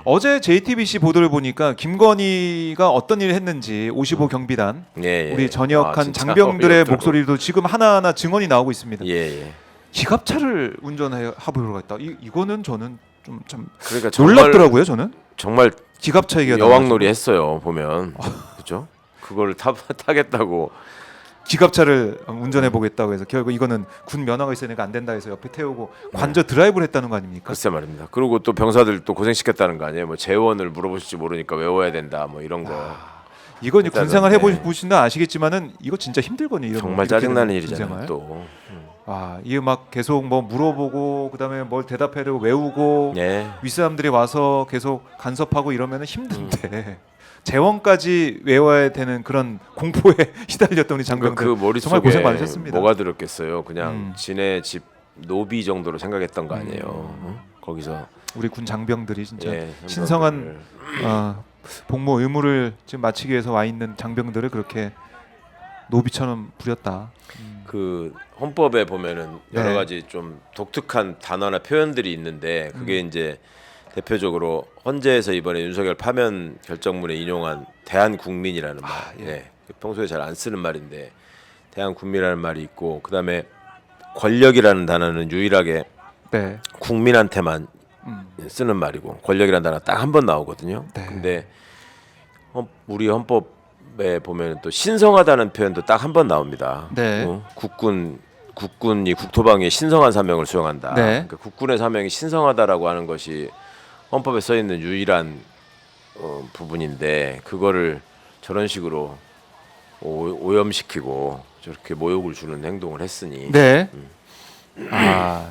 어제 JTBC 보도를 보니까 김건희가 어떤 일을 했는지 55 경비단 예, 예. 우리 전역한 진짜 장병들의 어이없더라고. 목소리도 지금 하나하나 증언이 나오고 있습니다. 예, 예. 기갑차를 운전하보러 갔다. 이거는 저는 좀 참 그러니까 정말, 놀랍더라고요. 저는 정말 기갑차 얘기가 여왕놀이 했어요. 보면 그죠? 그걸 타겠다고. 기갑차를 운전해 보겠다고 해서 결국 이거는 군 면허가 있으니까 안 된다 해서 옆에 태우고 관저 드라이브를 했다는 거 아닙니까? 글쎄 말입니다. 그리고 또 병사들 또 고생시켰다는 거 아니에요? 뭐 재원을 물어보실지 모르니까 외워야 된다. 뭐 이런 거. 이건 이제 군생활 했다던데. 해보신다 아시겠지만은 이거 진짜 힘들거든요. 이런 정말 이렇게 짜증나는 되는 일이잖아요. 군생활. 또. 이게 막 계속 뭐 물어보고 그다음에 뭘 대답해야 되고 외우고 예. 윗사람들이 와서 계속 간섭하고 이러면은 힘든데 재원까지 외워야 되는 그런 공포에 시달렸던 우리 장병들 그 머릿속에 정말 고생 많으셨습니다. 뭐가 들었겠어요? 그냥 지네 집 노비 정도로 생각했던 거 아니에요? 거기서 우리 군 장병들이 진짜 예, 신성한 복무 의무를 지금 마치기 위해서 와 있는 장병들을 그렇게 노비처럼 부렸다. 그 헌법에 보면은 여러 네. 가지 좀 독특한 단어나 표현들이 있는데 그게 이제 대표적으로 헌재에서 이번에 윤석열 파면 결정문에 인용한 대한국민이라는 말. 예. 평소에 잘 안 쓰는 말인데 대한국민이라는 말이 있고 그다음에 권력이라는 단어는 유일하게 네. 국민한테만 쓰는 말이고 권력이라는 단어 딱 한 번 나오거든요. 네. 근데 우리 헌법에 보면 또 신성하다는 표현도 딱 한 번 나옵니다. 네. 국군이 국토방위에 신성한 사명을 수행한다. 네. 그러니까 국군의 사명이 신성하다라고 하는 것이 헌법에 써 있는 유일한 부분인데 그거를 저런 식으로 오염시키고 저렇게 모욕을 주는 행동을 했으니 네.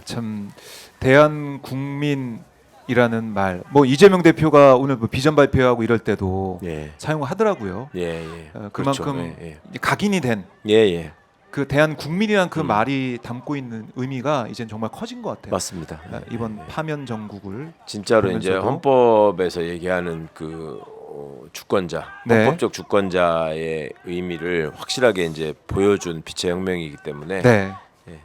참 대한국민이라는 말. 뭐 이재명 대표가 오늘 뭐 비전 발표하고 이럴 때도 예. 사용하더라고요. 예, 예. 그만큼 그렇죠. 예, 각인이 된 예. 예. 그 대한국민이란 그 말이 담고 있는 의미가 이젠 정말 커진 것 같아요. 맞습니다. 이번 파면 정국을 진짜로 이제 보면서도. 헌법에서 얘기하는 그 주권자, 네. 헌법적 주권자의 의미를 확실하게 이제 보여준 빛의 혁명이기 때문에 네. 예.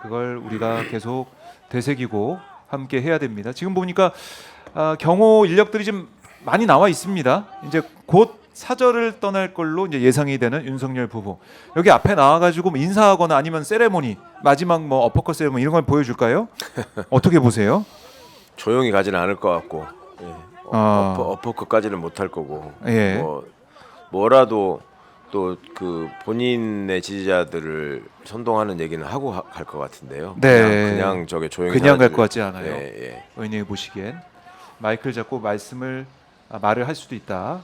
그걸 우리가 계속 되새기고 함께 해야 됩니다. 지금 보니까 경호 인력들이 좀 많이 나와 있습니다. 이제 곧 사절을 떠날 걸로 이제 예상이 되는 윤석열 부부. 여기 앞에 나와가지고 뭐 인사하거나 아니면 세레모니 마지막 뭐 어퍼컷 세레모니 이런 걸 보여줄까요? 어떻게 보세요? 조용히 가지는 않을 것 같고 예. 어퍼컷까지는 못할 거고 예. 뭐라도 또 그 본인의 지지자들을 선동하는 얘기는 하고 갈 것 같은데요. 네. 그냥 저게 조용히 그냥 갈 사라질- 것 같지 않아요. 예, 예. 의원님이 보시기엔 마이크를 잡고 말을 할 수도 있다.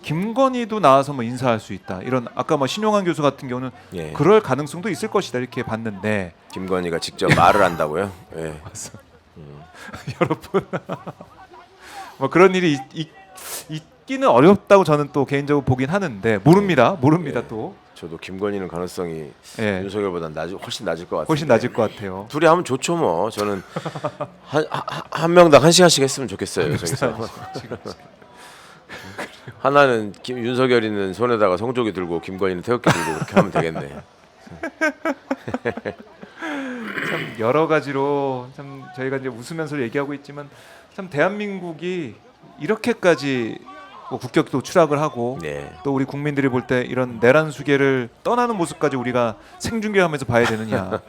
김건희도 나와서 뭐 인사할 수 있다. 이런 아까 뭐 신용환 교수 같은 경우는 예. 그럴 가능성도 있을 것이다 이렇게 봤는데 김건희가 직접 말을 한다고요? 예. 여러분 뭐 그런 일이 있기는 어렵다고 저는 또 개인적으로 보긴 하는데 모릅니다. 예. 또 저도 김건희는 가능성이 예. 윤석열보다 훨씬 낮을 것 같아요. 훨씬 낮을 것 같아요. 둘이 하면 좋죠 뭐. 저는 한 명당 1시간씩 했으면 좋겠어요. 저기서. 하나는 윤석열이는 손에다가 성조기 들고 김건희는 태극기 들고 그렇게 하면 되겠네. 참 여러 가지로 참 저희가 이제 웃으면서 얘기하고 있지만 참 대한민국이 이렇게까지 뭐 국격도 추락을 하고 네. 또 우리 국민들이 볼 때 이런 내란 수계를 떠나는 모습까지 우리가 생중계하면서 봐야 되느냐.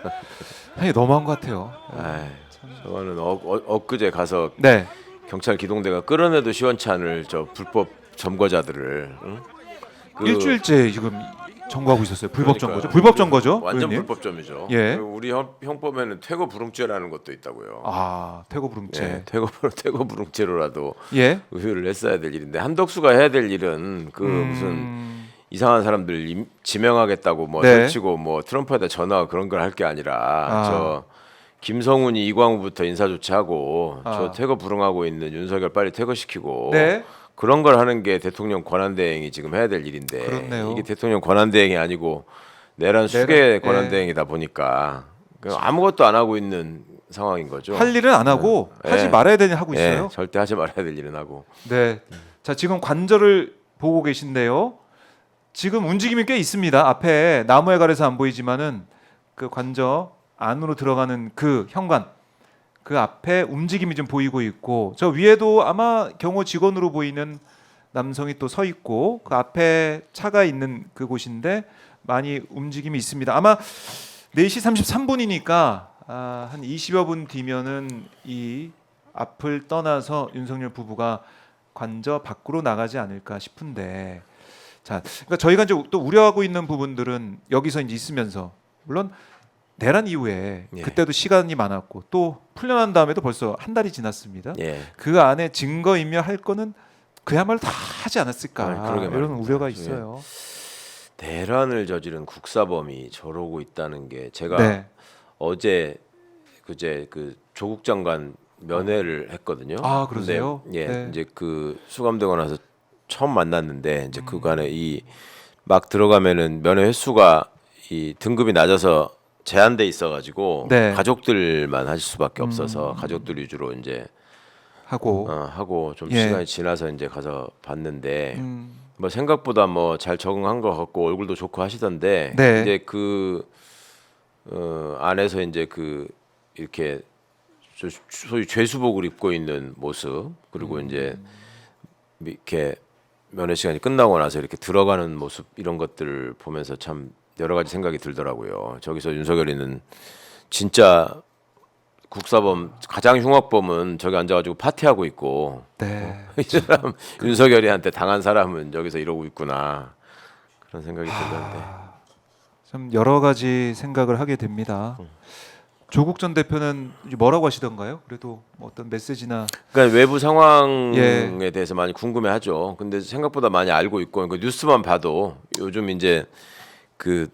사실 너무한 것 같아요. 저는 엊그제 가서 네. 경찰 기동대가 끌어내도 시원치 않을 저 불법 점거자들을 일주일째 지금 점거하고 있었어요. 불법 그러니까요. 점거죠. 불법 점거죠. 완전 의원님? 불법점이죠. 예. 그리고 우리 형법에는 퇴거 불응죄라는 것도 있다고요. 퇴거 불응죄. 네, 퇴거 불응죄로라도 예. 의회를 했어야 될 일인데 한덕수가 해야 될 일은 그 무슨 이상한 사람들 지명하겠다고 뭐 네. 설치고 뭐 트럼프에다 전화 그런 걸 할 게 아니라 저 김성훈이 이광우부터 인사 조치하고 저 퇴거 불응하고 있는 윤석열 빨리 퇴거시키고 네. 그런 걸 하는 게 대통령 권한대행이 지금 해야 될 일인데 그렇네요. 이게 대통령 권한대행이 아니고 내란 수계 권한대행이다 보니까 아무것도 안 하고 있는 상황인 거죠. 할 일은 안 하고 하지 말아야 되는 하고 있어요. 절대 하지 말아야 될 일은 하고. 네. 자, 지금 관절을 보고 계신데요. 지금 움직임이 꽤 있습니다. 앞에 나무에 가려서 안 보이지만은 그 관저 안으로 들어가는 그 현관 그 앞에 움직임이 좀 보이고 있고 저 위에도 아마 경호 직원으로 보이는 남성이 또 서 있고 그 앞에 차가 있는 그곳인데 많이 움직임이 있습니다. 아마 4시 33분이니까 한 20여 분 뒤면은 이 앞을 떠나서 윤석열 부부가 관저 밖으로 나가지 않을까 싶은데 자, 그러니까 저희가 이제 또 우려하고 있는 부분들은 여기서 이제 있으면서 물론 내란 이후에 예. 그때도 시간이 많았고 또 풀려난 다음에도 벌써 한 달이 지났습니다. 예. 그 안에 증거인멸 할 거는 그야말로 다 하지 않았을까 그러게 이런 말입니다. 우려가 예. 있어요. 대란을 저지른 국사범이 저러고 있다는 게 제가 네. 어제 그제 그 조국 장관 면회를 했거든요. 아, 그러세요? 근데 예, 네. 이제 그 수감되고 나서 처음 만났는데 이제 그간에 이 막 들어가면은 면회 횟수가 이 등급이 낮아서 제한돼 있어가지고 네. 가족들만 하실 수밖에 없어서 가족들 위주로 이제 하고 좀 예. 시간이 지나서 이제 가서 봤는데 음, 뭐 생각보다 뭐 잘 적응한 것 같고 얼굴도 좋고 하시던데 네. 이제 그 안에서 이제 그 이렇게 소위 죄수복을 입고 있는 모습 그리고 이제 이렇게 면회 시간이 끝나고 나서 이렇게 들어가는 모습 이런 것들을 보면서 참 여러 가지 생각이 들더라고요. 저기서 윤석열이는 진짜 국사범 가장 흉악범은 저기 앉아가지고 파티하고 있고 네. 이 사람 윤석열이한테 당한 사람은 여기서 이러고 있구나 그런 생각이 들던데. 좀 여러 가지 생각을 하게 됩니다. 조국 전 대표는 이제 뭐라고 하시던가요? 그래도 뭐 어떤 메시지나 그러니까 외부 상황에 예. 대해서 많이 궁금해하죠. 근데 생각보다 많이 알고 있고 그 뉴스만 봐도 요즘 이제 그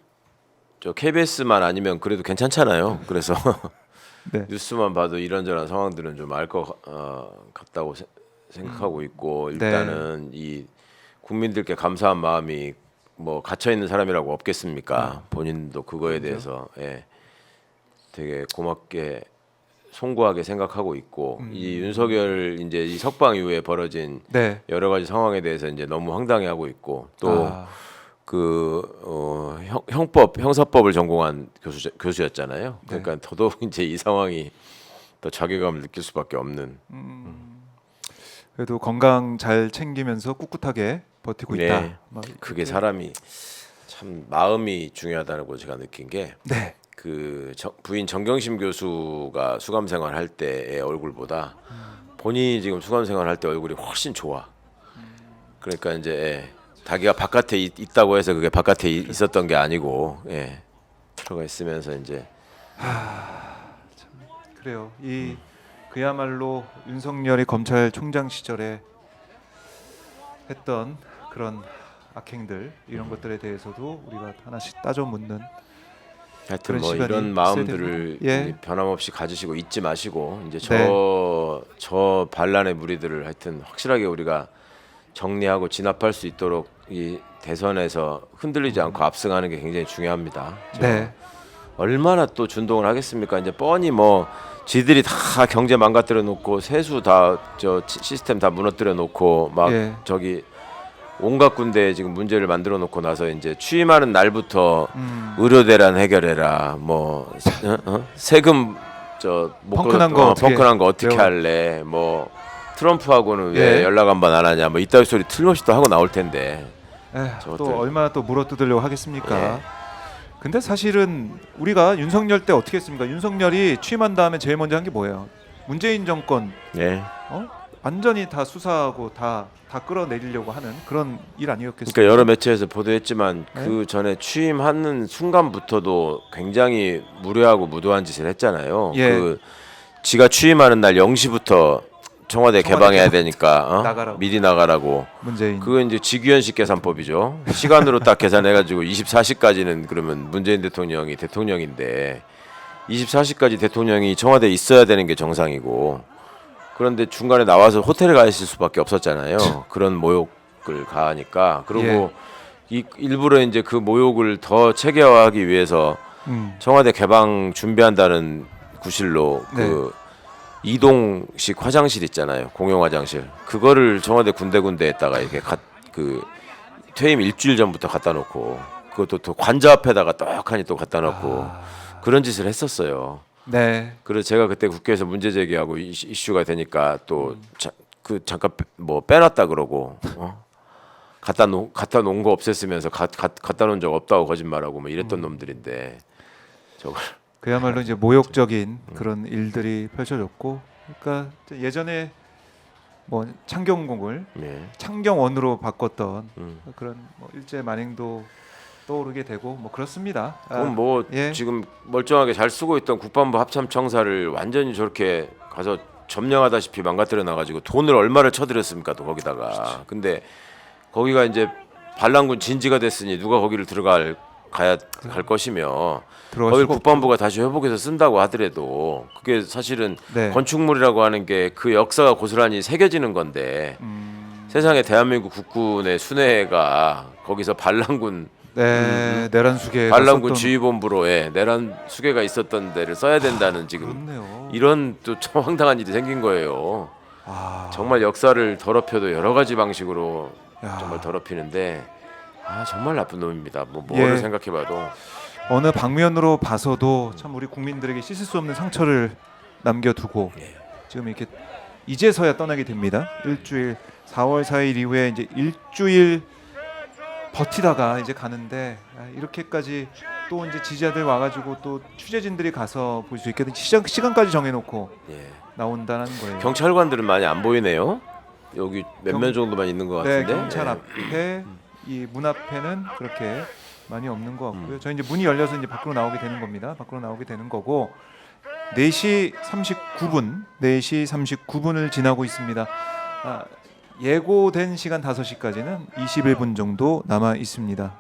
저 KBS만 아니면 그래도 괜찮잖아요. 그래서 네. 뉴스만 봐도 이런저런 상황들은 좀 알 것 같다고 생각하고 있고 일단은 이 국민들께 감사한 마음이 뭐 갇혀 있는 사람이라고 없겠습니까? 본인도 그거에 대해서 예, 되게 고맙게 송구하게 생각하고 있고 이 윤석열 이제 이 석방 이후에 벌어진 네. 여러 가지 상황에 대해서 이제 너무 황당해하고 있고 또 형사법을 전공한 교수였잖아요. 그러니까 더더욱 이제 이 상황이 더 자괴감을 느낄 수밖에 없는. 그래도 건강 잘 챙기면서 꿋꿋하게 버티고 네. 있다. 막 그게 이렇게. 사람이 참 마음이 중요하다는 걸 제가 느낀 게 네. 그 부인 정경심 교수가 수감 생활할 때의 얼굴보다 본인이 지금 수감 생활할 때 얼굴이 훨씬 좋아. 그러니까 이제 자기가 바깥에 있다고 해서 그게 바깥에 있었던 게 아니고 들어가 있으면서 이제 그래요. 이 그야말로 윤석열이 검찰총장 시절에 했던 그런 악행들 이런 것들에 대해서도 우리가 하나씩 따져 묻는 하여튼 그런 뭐 시간이 이런 있어야 마음들을 됩니다. 예. 이제 변함없이 가지시고 잊지 마시고 이제 네. 저 반란의 무리들을 하여튼 확실하게 우리가 정리하고 진압할 수 있도록 이 대선에서 흔들리지 않고 압승하는 게 굉장히 중요합니다. 네. 얼마나 또 준동을 하겠습니까? 이제 뻔히 뭐 지들이 다 경제 망가뜨려 놓고 세수 다 저 시스템 다 무너뜨려 놓고 막 예. 저기 온갖 군데 지금 문제를 만들어 놓고 나서 이제 취임하는 날부터 의료 대란 해결해라. 뭐 세금 펑크난 거 어떻게 펑크난 거 어떻게 배워. 할래? 뭐 트럼프하고는 왜 예. 연락 한 번 안 하냐? 뭐 이따위 소리 틀림없이 또 하고 나올 텐데. 또 저것들. 얼마나 또 물어뜯으려고 하겠습니까? 예. 근데 사실은 우리가 윤석열 때 어떻게 했습니까? 윤석열이 취임한 다음에 제일 먼저 한 게 뭐예요? 문재인 정권 네. 완전히 다 수사하고 다 끌어내리려고 하는 그런 일 아니었겠습니까? 그러니까 여러 매체에서 보도했지만 네. 그 전에 취임하는 순간부터도 굉장히 무례하고 무도한 짓을 했잖아요. 예. 그 지가 취임하는 날 0시부터 청와대 개방해야 되니까 나가라고. 미리 나가라고. 문재인 그거 이제 직위원식 계산법이죠. 시간으로 딱 계산해가지고 24시까지는 그러면 문재인 대통령이 대통령인데 24시까지 대통령이 청와대에 있어야 되는 게 정상이고 그런데 중간에 나와서 호텔에 가 있을 수밖에 없었잖아요. 그런 모욕을 가하니까 그리고 일부러 이제 그 모욕을 더 체계화하기 위해서 청와대 개방 준비한다는 구실로 그 이동식 화장실 있잖아요. 공용 화장실. 그거를 청와대 군데군데에다가 이렇게 그 퇴임 일주일 전부터 갖다 놓고 그것도 또 관저 앞에다가 떡하니 또 갖다 놓고 그런 짓을 했었어요. 네. 그래서 제가 그때 국회에서 문제 제기하고 이슈가 되니까 또 잠깐 뭐 빼놨다 그러고 갖다 놓은 거 없앴으면서 갖다 놓은 적 없다고 거짓말하고 뭐 이랬던 놈들인데 저걸 그야말로 이제 모욕적인 그런 일들이 펼쳐졌고, 그러니까 예전에 뭐 창경궁을 예. 창경원으로 바꿨던 그런 뭐 일제 만행도 떠오르게 되고 뭐 그렇습니다. 그럼 뭐 예. 지금 멀쩡하게 잘 쓰고 있던 국방부 합참청사를 완전히 저렇게 가서 점령하다시피 망가뜨려 놔가지고 돈을 얼마를 쳐들였습니까 또 거기다가. 근데 거기가 이제 반란군 진지가 됐으니 누가 거기를 갈 것이며 들어갈 거기를 수가 국방부가 다시 회복해서 쓴다고 하더라도 그게 사실은 네. 건축물이라고 하는 게 그 역사가 고스란히 새겨지는 건데 세상에 대한민국 국군의 순회가 거기서 반란군 내란 수계 반란군 지휘본부로 내란 수계가 있었던 데를 써야 된다는 지금 그렇네요. 이런 또 참 황당한 일이 생긴 거예요. 정말 역사를 더럽혀도 여러 가지 방식으로 야. 정말 더럽히는데 정말 나쁜 놈입니다. 뭐를 예. 생각해봐도 어느 방면으로 봐서도 참 우리 국민들에게 씻을 수 없는 상처를 남겨두고 지금 이렇게 이제서야 떠나게 됩니다. 일주일 4월 4일 이후에 이제 일주일 버티다가 이제 가는데 이렇게까지 또 이제 지지자들 와가지고 또 취재진들이 가서 볼 수 있게 시간까지 정해놓고 예. 나온다는 거예요. 경찰관들은 많이 안 보이네요. 여기 몇 명 정도만 있는 것 네, 같은데. 경찰 예. 앞에 이 문 앞에는 그렇게 많이 없는 것 같고요. 저희 이제 문이 열려서 이제 밖으로 나오게 되는 겁니다. 밖으로 나오게 되는 거고 4시 39분을 지나고 있습니다. 예고된 시간 5시까지는 21분 정도 남아 있습니다.